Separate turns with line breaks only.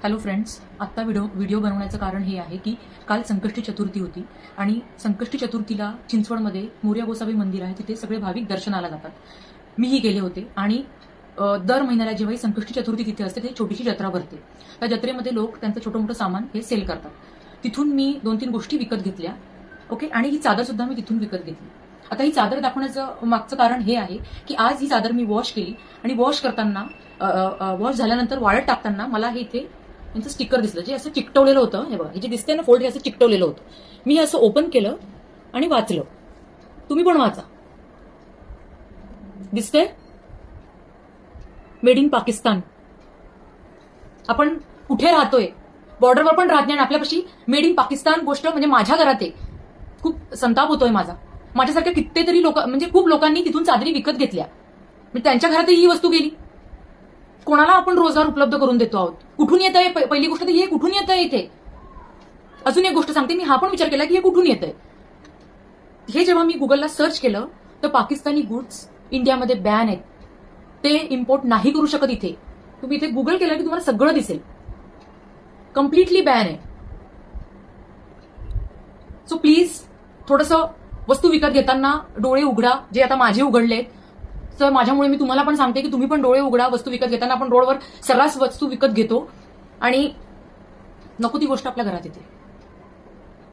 Hello friends, आत्ता video बनवण्याचं कारण हे आहे की काल संकष्टी चतुर्थी होती आणि संकष्टी चतुर्थीला चिंचवडमध्ये मोरया गोसावी मंदिर आहे, तिथे सगळे भाविक दर्शनाला जातात. मीही गेले होते आणि दर महिन्याला जेव्हाही संकष्टी चतुर्थी तिथे असते ते छोटीशी जत्रा भरते. त्या जत्रेमध्ये लोक त्यांचं छोटं मोठं सामान हे सेल करतात. तिथून मी 2-3 गोष्टी विकत घेतल्या. ओके, आणि ही चादर सुद्धा मी तिथून विकत घेतली. आता ही चादर दाखवण्याचं मागचं कारण हे आहे की आज ही चादर मी वॉश केली आणि वॉश करताना वॉश झाल्यानंतर वाळत टाकताना मला हे इथे यांचं स्टिकर दिसलं, जे असं चिकटवलेलं होतं. हे बघा, हे जे दिसतंय ना फोल्ड, हे असं चिकटवलेलं होतं. मी असं ओपन केलं आणि वाचलं. तुम्ही पण वाचा. दिसतंय मेड इन पाकिस्तान. आपण कुठे राहतोय, बॉर्डरवर पण राहत नाही आणि आपल्यापाशी मेड इन पाकिस्तान गोष्ट म्हणजे माझ्या घरात आहे. खूप संताप होतोय माझा. माझ्यासारख्या कित्येतरी लोक म्हणजे खूप लोकांनी तिथून चादरी विकत घेतल्या, म्हणजे त्यांच्या घरातही ही वस्तू गेली. कोणाला आपण रोजगार उपलब्ध करून देतो आहोत? कुठून येत आहे? पहिली गोष्ट तर हे कुठून येत आहे इथे. अजून एक गोष्ट सांगते, मी हा पण विचार केला की हे कुठून येत आहे. हे जेव्हा मी गुगलला सर्च केलं तर पाकिस्तानी गुड्स इंडियामध्ये बॅन आहेत, ते इम्पोर्ट नाही करू शकत इथे. तुम्ही इथे गुगल केलं की तुम्हाला सगळं दिसेल, कम्प्लिटली बॅन आहे. सो प्लीज थोडंसं वस्तू विकत घेताना डोळे उघडा, जे आता माझे उघडलेत. तर माझ्यामुळे मी तुम्हाला पण सांगते की तुम्ही पण डोळे उघडा. वस्तू विकत घेताना आपण रोडवर सर्रास वस्तू विकत घेतो आणि नको ती गोष्ट आपल्या घरात येते.